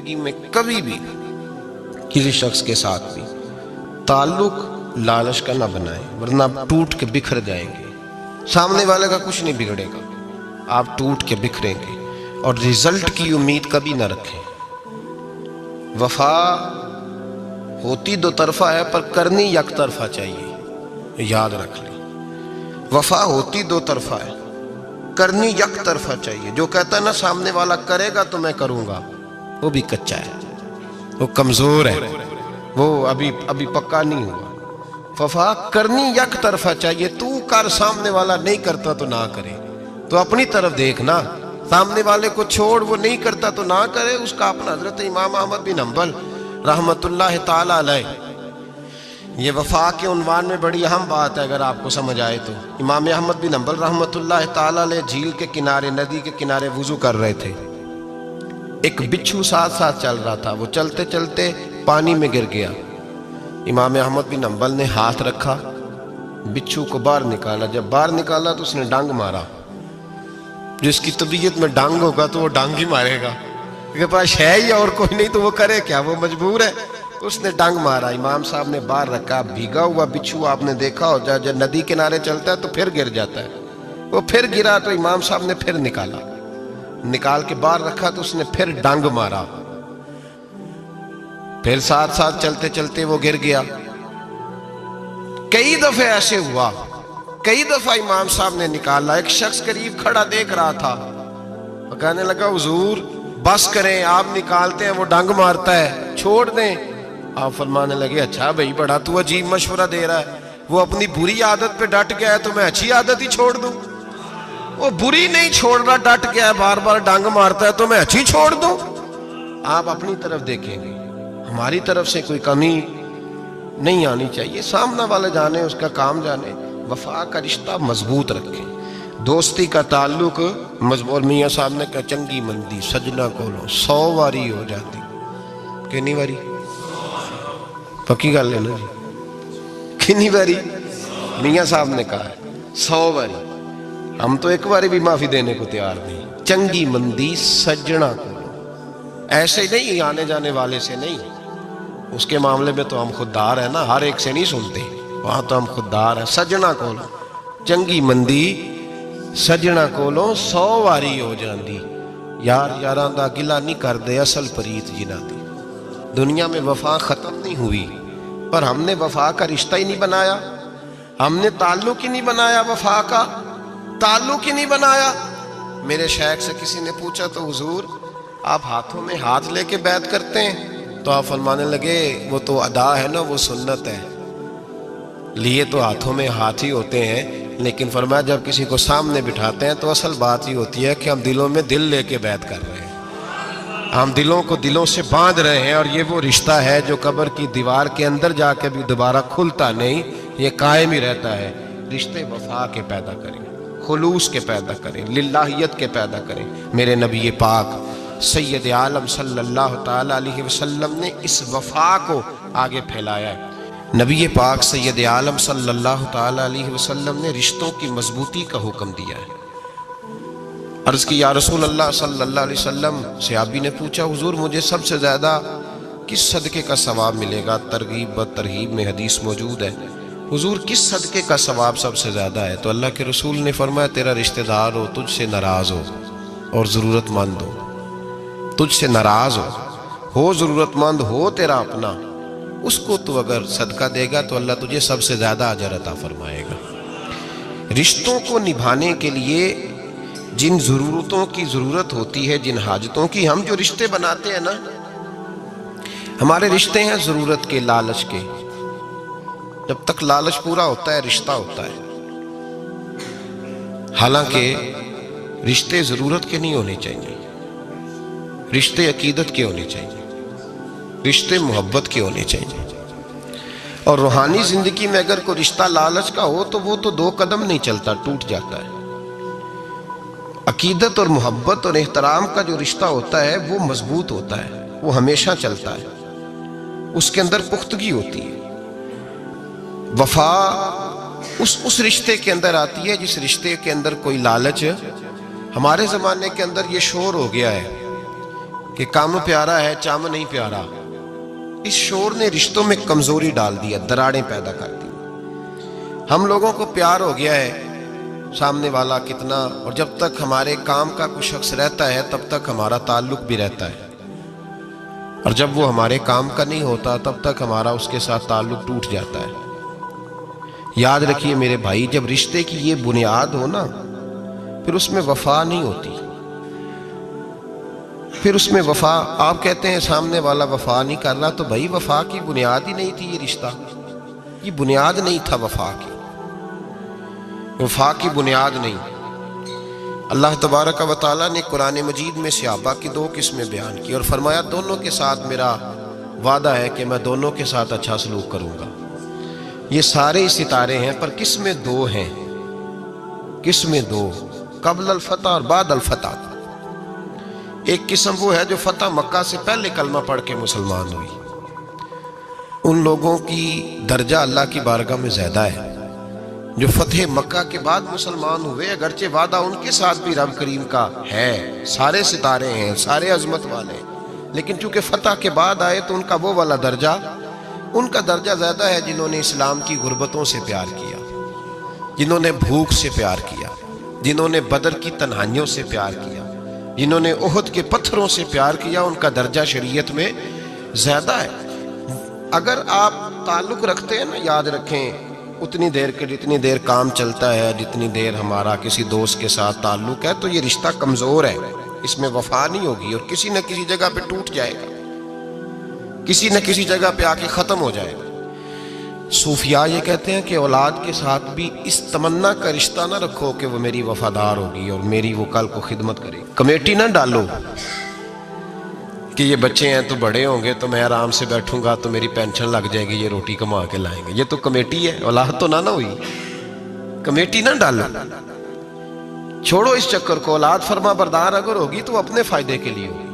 زندگی میں کبھی بھی کسی شخص کے ساتھ بھی تعلق لالچ کا نہ بنائیں، ورنہ آپ ٹوٹ کے بکھر جائیں گے۔ سامنے والے کا کچھ نہیں بگڑے گا، آپ ٹوٹ کے بکھریں گے، اور رزلٹ کی امید کبھی نہ رکھیں۔ وفا ہوتی دو طرفہ ہے پر کرنی یک طرفہ چاہیے، یاد رکھ لیں۔ وفا ہوتی دو طرفہ ہے، کرنی یک طرفہ چاہیے۔ جو کہتا ہے نا سامنے والا کرے گا تو میں کروں گا، وہ بھی کچا ہے، وہ کمزور ہے، وہ ابھی پکا نہیں ہوا۔ وفا کرنی یک طرفہ چاہیے، تو کر، سامنے والا نہیں کرتا تو نہ کرے۔ تو اپنی طرف دیکھنا، سامنے والے کو چھوڑ، وہ نہیں کرتا تو نہ کرے، اس کا اپنا۔ حضرت امام احمد بن حنبل رحمت اللہ تعالی علیہ، یہ وفا کے عنوان میں بڑی اہم بات ہے اگر آپ کو سمجھ آئے تو۔ امام احمد بن حنبل رحمت اللہ تعالی علیہ جھیل کے کنارے، ندی کے کنارے وضو کر رہے تھے۔ ایک بچھو ساتھ ساتھ چل رہا تھا، وہ چلتے چلتے پانی میں گر گیا۔ امام احمد بن حنبل نے ہاتھ رکھا، بچھو کو باہر نکالا۔ جب باہر نکالا تو اس نے ڈانگ مارا۔ جس کی طبیعت میں ڈانگ ہوگا تو وہ ڈانگ ہی مارے گا، کے پاس ہے ہی اور کوئی نہیں تو وہ کرے کیا، وہ مجبور ہے۔ اس نے ڈانگ مارا، امام صاحب نے باہر رکھا۔ بھیگا ہوا بچھو آپ نے دیکھا ہو، جب ندی کنارے چلتا ہے تو پھر گر جاتا ہے۔ وہ پھر گرا تو امام صاحب نے پھر نکال کے باہر رکھا تو اس نے پھر ڈانگ مارا۔ پھر ساتھ ساتھ چلتے چلتے وہ گر گیا۔ کئی دفعہ ایسے ہوا، کئی دفعہ امام صاحب نے نکالا۔ ایک شخص قریب کھڑا دیکھ رہا تھا، وہ کہنے لگا حضور بس کریں، آپ نکالتے ہیں وہ ڈانگ مارتا ہے، چھوڑ دیں۔ آپ فرمانے لگے اچھا بھائی، بڑا تو عجیب مشورہ دے رہا ہے۔ وہ اپنی بری عادت پہ ڈٹ گیا ہے تو میں اچھی عادت ہی چھوڑ دوں؟ وہ بری نہیں چھوڑ رہا، ڈٹ گیا ہے، بار بار ڈانگ مارتا ہے تو میں اچھی چھوڑ دوں؟ آپ اپنی طرف دیکھیں گے، ہماری طرف سے کوئی کمی نہیں آنی چاہیے۔ سامنا والے جانے، اس کا کام جانے۔ وفا کا رشتہ مضبوط رکھیں، دوستی کا تعلق مضبوط۔ میاں صاحب نے کہا چنگی مندی سجنا کولو 100 واری ہو جاتی، کتنی واری؟ پکی گل ہے نا جی، کتنی واری؟ میاں صاحب نے کہا 100 واری۔ ہم تو ایک باری بھی معافی دینے کو تیار نہیں۔ چنگی مندی سجنا کولو، ایسے نہیں آنے جانے والے سے نہیں، اس کے معاملے میں تو ہم خوددار ہیں نا، ہر ایک سے نہیں سنتے، وہاں تو ہم خوددار ہیں۔ سجنا کولو چنگی مندی سجنا کولو 100 واری ہو جاندی، یار یاراں دا گلا نہیں کر دے اصل پریت جنہ دی۔ دنیا میں وفا ختم نہیں ہوئی، پر ہم نے وفا کا رشتہ ہی نہیں بنایا، ہم نے تعلق ہی نہیں بنایا، وفا کا تعلق ہی نہیں بنایا۔ میرے شیخ سے کسی نے پوچھا تو حضور آپ ہاتھوں میں ہاتھ لے کے بیعت کرتے ہیں؟ تو آپ فرمانے لگے وہ تو ادا ہے نا، وہ سنت ہے، لیے تو ہاتھوں میں ہاتھ ہی ہوتے ہیں، لیکن فرمایا جب کسی کو سامنے بٹھاتے ہیں تو اصل بات ہی ہوتی ہے کہ ہم دلوں میں دل لے کے بیعت کر رہے ہیں، ہم دلوں کو دلوں سے باندھ رہے ہیں، اور یہ وہ رشتہ ہے جو قبر کی دیوار کے اندر جا کے بھی دوبارہ کھلتا نہیں، یہ قائم ہی رہتا ہے۔ رشتے وفا کے پیدا کریں، خلوص کے پیدا کریں، للہیت کے پیدا کریں۔ میرے نبی پاک سید عالم صلی اللہ تعالی علیہ وسلم نے اس وفا کو آگے پھیلایا ہے۔ نبی پاک سید عالم صلی اللہ تعالی علیہ وسلم نے رشتوں کی مضبوطی کا حکم دیا ہے۔ عرض کی یا رسول اللہ صلی اللہ علیہ وسلم، صحابی نے پوچھا حضور مجھے سب سے زیادہ کس صدقے کا ثواب ملے گا؟ ترغیب و ترہیب میں حدیث موجود ہے، حضور کس صدقے کا ثواب سب سے زیادہ ہے؟ تو اللہ کے رسول نے فرمایا تیرا رشتہ دار ہو، تجھ سے ناراض ہو اور ضرورت مند ہو، تجھ سے ناراض ہو ضرورت مند ہو، تیرا اپنا، اس کو تو اگر صدقہ دے گا تو اللہ تجھے سب سے زیادہ اجر عطا فرمائے گا۔ رشتوں کو نبھانے کے لیے جن ضرورتوں کی ضرورت ہوتی ہے، جن حاجتوں کی، ہم جو رشتے بناتے ہیں نا، ہمارے رشتے ہیں ضرورت کے، لالچ کے۔ جب تک لالچ پورا ہوتا ہے رشتہ ہوتا ہے، حالانکہ رشتے ضرورت کے نہیں ہونے چاہیے، رشتے عقیدت کے ہونے چاہیے، رشتے محبت کے ہونے چاہیے۔ اور روحانی زندگی میں اگر کوئی رشتہ لالچ کا ہو تو وہ تو 2 قدم نہیں چلتا، ٹوٹ جاتا ہے۔ عقیدت اور محبت اور احترام کا جو رشتہ ہوتا ہے وہ مضبوط ہوتا ہے، وہ ہمیشہ چلتا ہے، اس کے اندر پختگی ہوتی ہے۔ وفا اس رشتے کے اندر آتی ہے جس رشتے کے اندر کوئی لالچ۔ ہمارے زمانے کے اندر یہ شور ہو گیا ہے کہ کام پیارا ہے چم نہیں پیارا، اس شور نے رشتوں میں کمزوری ڈال دیا، دراڑیں پیدا کر دی۔ ہم لوگوں کو پیار ہو گیا ہے سامنے والا کتنا، اور جب تک ہمارے کام کا کوئی شخص رہتا ہے تب تک ہمارا تعلق بھی رہتا ہے، اور جب وہ ہمارے کام کا نہیں ہوتا تب تک ہمارا اس کے ساتھ تعلق ٹوٹ جاتا ہے۔ یاد رکھیے میرے بھائی، جب رشتے کی یہ بنیاد ہو نا، پھر اس میں وفا نہیں ہوتی، پھر اس میں وفا، آپ کہتے ہیں سامنے والا وفا نہیں کر رہا، تو بھائی وفا کی بنیاد ہی نہیں تھی، یہ رشتہ یہ بنیاد نہیں تھا، وفا کی بنیاد نہیں۔ اللہ تبارک و تعالیٰ نے قرآن مجید میں صحابہ کی دو قسمیں بیان کی اور فرمایا دونوں کے ساتھ میرا وعدہ ہے کہ میں دونوں کے ساتھ اچھا سلوک کروں گا۔ یہ سارے ستارے ہیں، پر قسمیں دو ہیں، قسمیں دو، قبل الفتح اور بعد الفتح۔ ایک قسم وہ ہے جو فتح مکہ سے پہلے کلمہ پڑھ کے مسلمان ہوئی، ان لوگوں کی درجہ اللہ کی بارگاہ میں زیادہ ہے جو فتح مکہ کے بعد مسلمان ہوئے، اگرچہ وعدہ ان کے ساتھ بھی رب کریم کا ہے، سارے ستارے ہیں، سارے عظمت والے، لیکن چونکہ فتح کے بعد آئے تو ان کا وہ والا درجہ، ان کا درجہ زیادہ ہے جنہوں نے اسلام کی غربتوں سے پیار کیا، جنہوں نے بھوک سے پیار کیا، جنہوں نے بدر کی تنہائیوں سے پیار کیا، جنہوں نے احد کے پتھروں سے پیار کیا، ان کا درجہ شریعت میں زیادہ ہے۔ اگر آپ تعلق رکھتے ہیں نا، یاد رکھیں اتنی دیر کے جتنی دیر کام چلتا ہے، جتنی دیر ہمارا کسی دوست کے ساتھ تعلق ہے، تو یہ رشتہ کمزور ہے، اس میں وفا نہیں ہوگی اور کسی نہ کسی جگہ پہ ٹوٹ جائے گا، کسی نہ کسی جگہ پہ آ کے ختم ہو جائے گا۔ صوفیاء یہ کہتے ہیں کہ اولاد کے ساتھ بھی اس تمنا کا رشتہ نہ رکھو کہ وہ میری وفادار ہوگی اور میری وہ کل کو خدمت کرے گی۔ کمیٹی نہ ڈالو کہ یہ بچے ہیں تو بڑے ہوں گے تو میں آرام سے بیٹھوں گا تو میری پینشن لگ جائے گی، یہ روٹی کما کے لائیں گے، یہ تو کمیٹی ہے، اولاد تو نہ ہوئی، کمیٹی نہ ڈالو، چھوڑو اس چکر کو۔ اولاد فرما بردار اگر ہوگی تو اپنے فائدے کے لیے ہوگی،